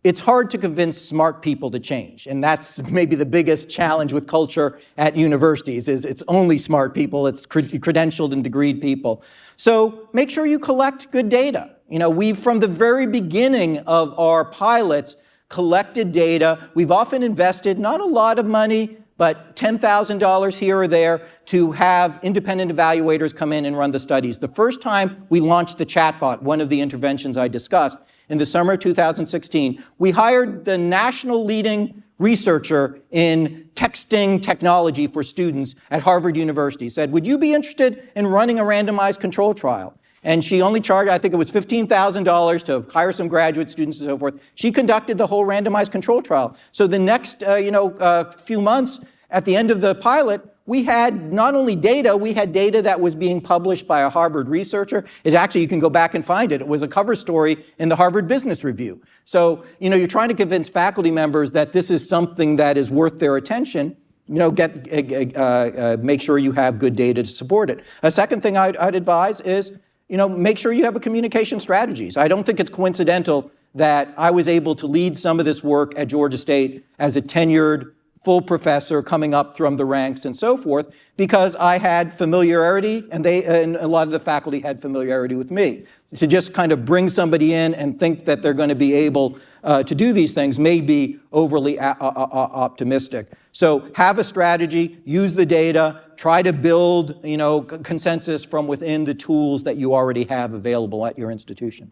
it's hard to convince smart people to change. And that's maybe the biggest challenge with culture at universities is it's only smart people, it's credentialed and degreed people. So make sure you collect good data. We've, from the very beginning of our pilots, collected data. We've often invested not a lot of money, but $10,000 here or there to have independent evaluators come in and run the studies. The first time we launched the chatbot, one of the interventions I discussed, in the summer of 2016, we hired the national leading researcher in texting technology for students at Harvard University. Said, would you be interested in running a randomized control trial? And she only charged, I think it was $15,000 to hire some graduate students and so forth. She conducted the whole randomized control trial. So the next few months, at the end of the pilot, we had not only data, we had data that was being published by a Harvard researcher. It's actually, you can go back and find it. It was a cover story in the Harvard Business Review. So, you're trying to convince faculty members that this is something that is worth their attention. Make sure you have good data to support it. A second thing I'd advise is, make sure you have a communication strategy. So I don't think it's coincidental that I was able to lead some of this work at Georgia State as a tenured full professor coming up from the ranks and so forth, because I had familiarity and a lot of the faculty had familiarity with me. To just kind of bring somebody in and think that they're going to be able to do these things may be overly optimistic. So have a strategy, use the data, try to build consensus from within the tools that you already have available at your institution.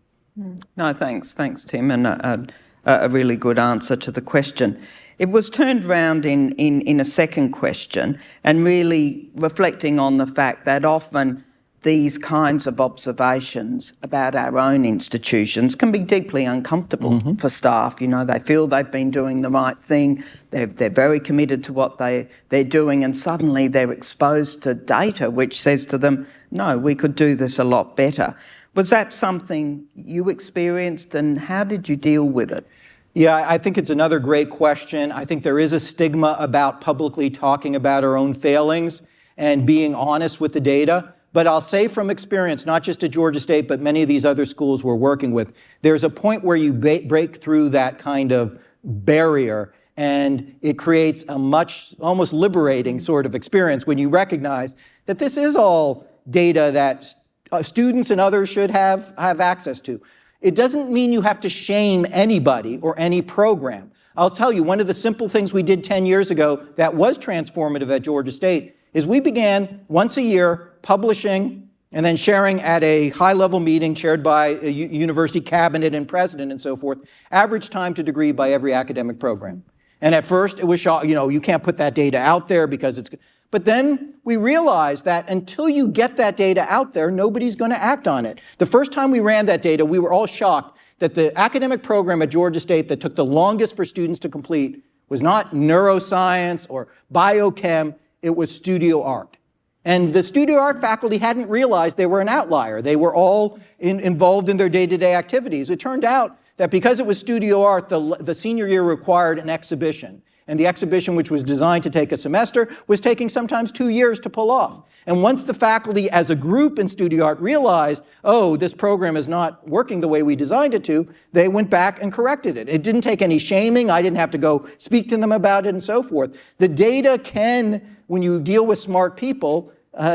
No, thanks, Tim, and a really good answer to the question. It was turned around in a second question and really reflecting on the fact that often these kinds of observations about our own institutions can be deeply uncomfortable for staff. You know, they feel they've been doing the right thing, they're very committed to what they're doing, and suddenly they're exposed to data which says to them, no, we could do this a lot better. Was that something you experienced, and how did you deal with it? Yeah, I think it's another great question. I think there is a stigma about publicly talking about our own failings and being honest with the data. But I'll say from experience, not just at Georgia State, but many of these other schools we're working with, there's a point where you break through that kind of barrier, and it creates a much, almost liberating sort of experience when you recognize that this is all data that students and others should have access to. It doesn't mean you have to shame anybody or any program. I'll tell you, one of the simple things we did 10 years ago that was transformative at Georgia State is we began once a year publishing and then sharing at a high-level meeting chaired by a university cabinet and president and so forth, average time to degree by every academic program. And at first it was, you can't put that data out there because it's... But then we realized that until you get that data out there, nobody's going to act on it. The first time we ran that data, we were all shocked that the academic program at Georgia State that took the longest for students to complete was not neuroscience or biochem, it was studio art. And the studio art faculty hadn't realized they were an outlier. They were all involved in their day-to-day activities. It turned out that because it was studio art, the senior year required an exhibition. And the exhibition, which was designed to take a semester, was taking sometimes 2 years to pull off. And once the faculty as a group in studio art realized, oh, this program is not working the way we designed it to, they went back and corrected it. It didn't take any shaming. I didn't have to go speak to them about it and so forth. The data can, when you deal with smart people,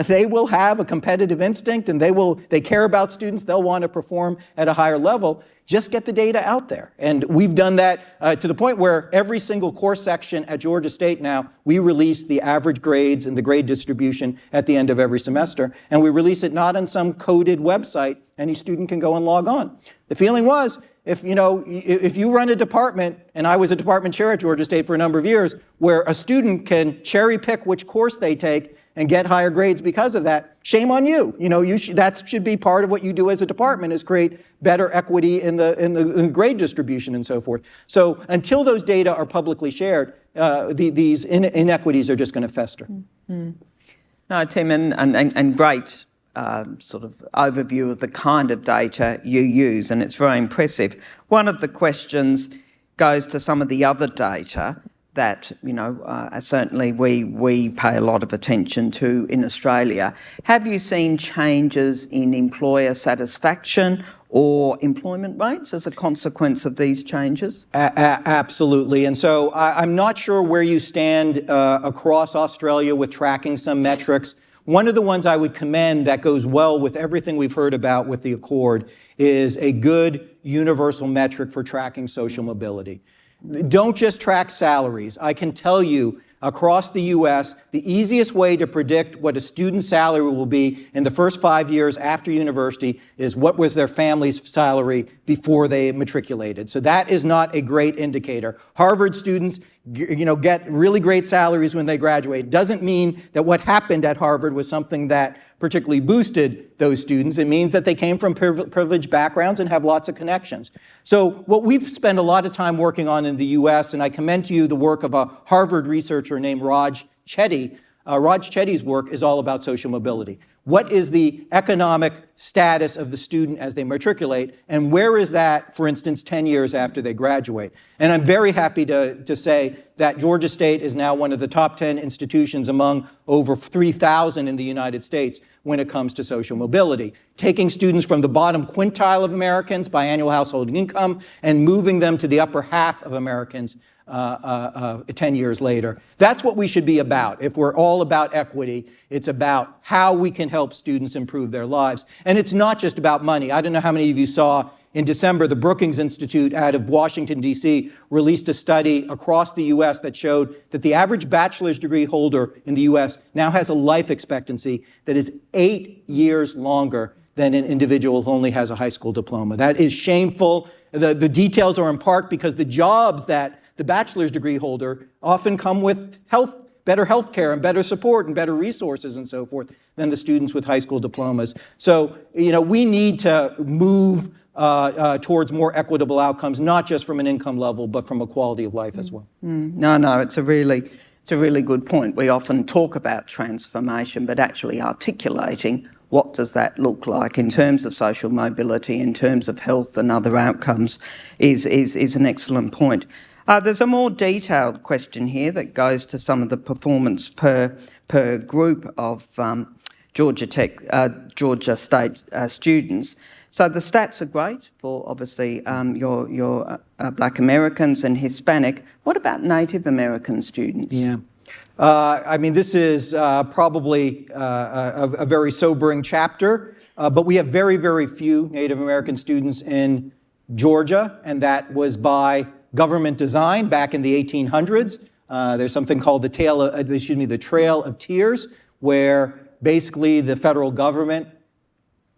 they will have a competitive instinct, and they care about students. They'll want to perform at a higher level. Just get the data out there. And we've done that to the point where every single course section at Georgia State now, we release the average grades and the grade distribution at the end of every semester. And we release it not on some coded website. Any student can go and log on. The feeling was, if you run a department, and I was a department chair at Georgia State for a number of years, where a student can cherry pick which course they take and get higher grades because of that, shame on you. That should be part of what you do as a department, is create better equity in the grade distribution and so forth. So until those data are publicly shared, these inequities are just going to fester. Mm-hmm. No, Tim, and great sort of overview of the kind of data you use, and it's very impressive. One of the questions goes to some of the other data that, certainly we pay a lot of attention to in Australia. Have you seen changes in employer satisfaction or employment rates as a consequence of these changes? Absolutely. And so I'm not sure where you stand across Australia with tracking some metrics. One of the ones I would commend that goes well with everything we've heard about with the Accord is a good universal metric for tracking social mobility. Don't just track salaries. I can tell you across the U.S., the easiest way to predict what a student's salary will be in the first 5 years after university is what was their family's salary before they matriculated. So that is not a great indicator. Harvard students, get really great salaries when they graduate. It doesn't mean that what happened at Harvard was something that particularly boosted those students. It means that they came from privileged backgrounds and have lots of connections. So what we've spent a lot of time working on in the US, and I commend to you the work of a Harvard researcher named Raj Chetty. Raj Chetty's work is all about social mobility. What is the economic status of the student as they matriculate, and where is that, for instance, 10 years after they graduate? And I'm very happy to say that Georgia State is now one of the top 10 institutions among over 3,000 in the United States when it comes to social mobility, taking students from the bottom quintile of Americans by annual household income and moving them to the upper half of Americans 10 years later. That's what we should be about. If we're all about equity, it's about how we can help students improve their lives. And it's not just about money. I don't know how many of you saw in December, the Brookings Institute out of Washington, D.C. released a study across the U.S. that showed that the average bachelor's degree holder in the U.S. now has a life expectancy that is 8 years longer than an individual who only has a high school diploma. That is shameful. The details are in part because the jobs that the bachelor's degree holder often come with health better health care and better support and better resources and so forth than the students with high school diplomas. So, we need to move towards more equitable outcomes, not just from an income level, but from a quality of life as well. No, it's a really good point. We often talk about transformation, but actually articulating what does that look like in terms of social mobility, in terms of health and other outcomes is an excellent point. There's a more detailed question here that goes to some of the performance per group of Georgia State students. So the stats are great for obviously your Black Americans and Hispanic. What about Native American students? Yeah. This is probably a very sobering chapter, but we have very, very few Native American students in Georgia, and that was by government design back in the 1800s. There's something called the Trail of Tears, where basically the federal government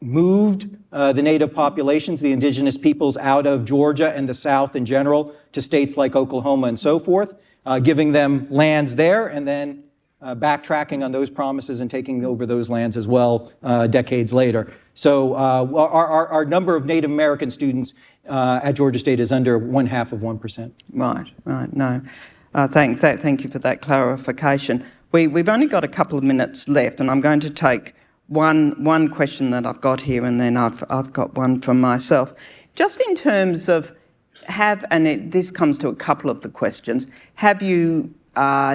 moved the native populations, the indigenous peoples, out of Georgia and the South in general to states like Oklahoma and so forth, giving them lands there and then backtracking on those promises and taking over those lands as well decades later. So our number of Native American students at Georgia State is under 0.5%. Right. No, thank you for that clarification. We've only got a couple of minutes left, and I'm going to take one question that I've got here, and then I've got one from myself. Just in terms of this comes to a couple of the questions, have you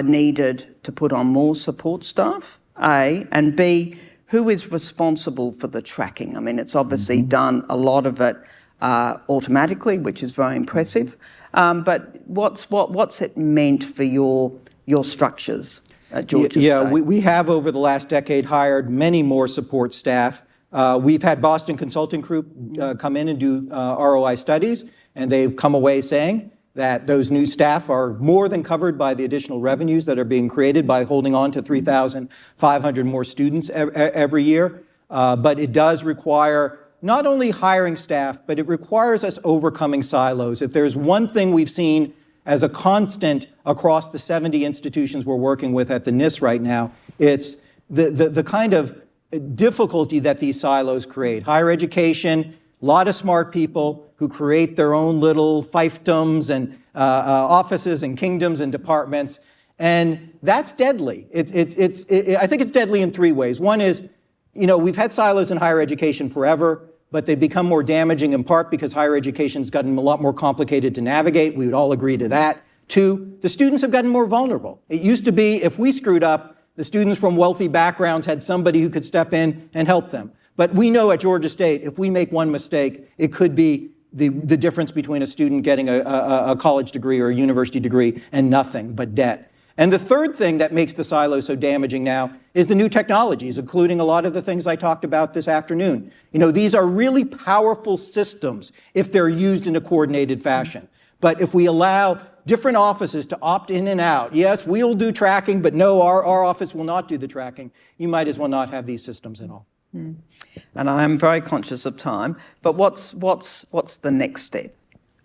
needed to put on more support staff, A, and B, who is responsible for the tracking? I mean, it's obviously done a lot of it automatically, which is very impressive, but what's it meant for your structures at Georgia State? Yeah, we have over the last decade hired many more support staff. We've had Boston Consulting Group come in and do ROI studies, and they've come away saying that those new staff are more than covered by the additional revenues that are being created by holding on to 3,500 more students every year. But it does require not only hiring staff, but it requires us overcoming silos. If there's one thing we've seen as a constant across the 70 institutions we're working with at the NIST right now, it's the kind of difficulty that these silos create. Higher education, a lot of smart people who create their own little fiefdoms and offices and kingdoms and departments, and that's deadly. I think it's deadly in three ways. One is, we've had silos in higher education forever, but they become more damaging in part because higher education's gotten a lot more complicated to navigate. We would all agree to that. Two, the students have gotten more vulnerable. It used to be if we screwed up, the students from wealthy backgrounds had somebody who could step in and help them. But we know at Georgia State, if we make one mistake, it could be the difference between a student getting a college degree or a university degree and nothing but debt. And the third thing that makes the silo so damaging now is the new technologies, including a lot of the things I talked about this afternoon. These are really powerful systems if they're used in a coordinated fashion. But if we allow different offices to opt in and out, yes, we'll do tracking, but no, our office will not do the tracking, you might as well not have these systems at all. And I am very conscious of time, but what's the next step?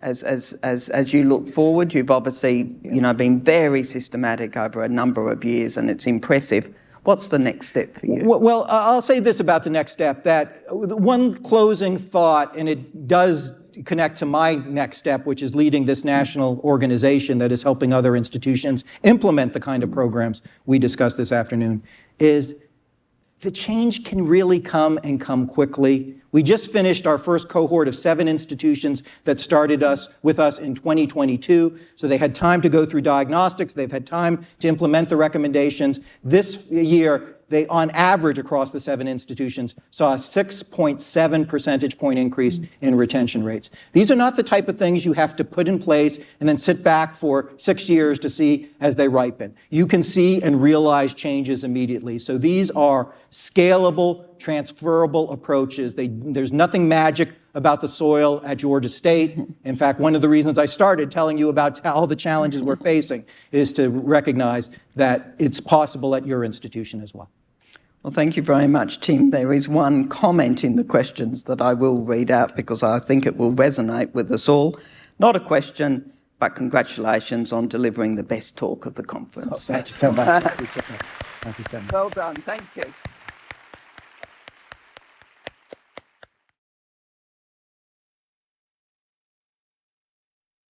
As you look forward, you've obviously been very systematic over a number of years, and it's impressive. What's the next step for you? Well, I'll say this about the next step, that one closing thought, and it does connect to my next step, which is leading this national organization that is helping other institutions implement the kind of programs we discussed this afternoon, is the change can really come and come quickly. We just finished our first cohort of 7 institutions that started with us in 2022. So they had time to go through diagnostics. They've had time to implement the recommendations. This year, they, on average, across the 7 institutions, saw a 6.7 percentage point increase in retention rates. These are not the type of things you have to put in place and then sit back for 6 years to see as they ripen. You can see and realize changes immediately. So these are scalable, transferable approaches. There's nothing magic about the soil at Georgia State. In fact, one of the reasons I started telling you about all the challenges we're facing is to recognize that it's possible at your institution as well. Well, thank you very much, Tim. There is one comment in the questions that I will read out because I think it will resonate with us all. Not a question, but congratulations on delivering the best talk of the conference. Thank you so much. Thank you so much. Well done, thank you.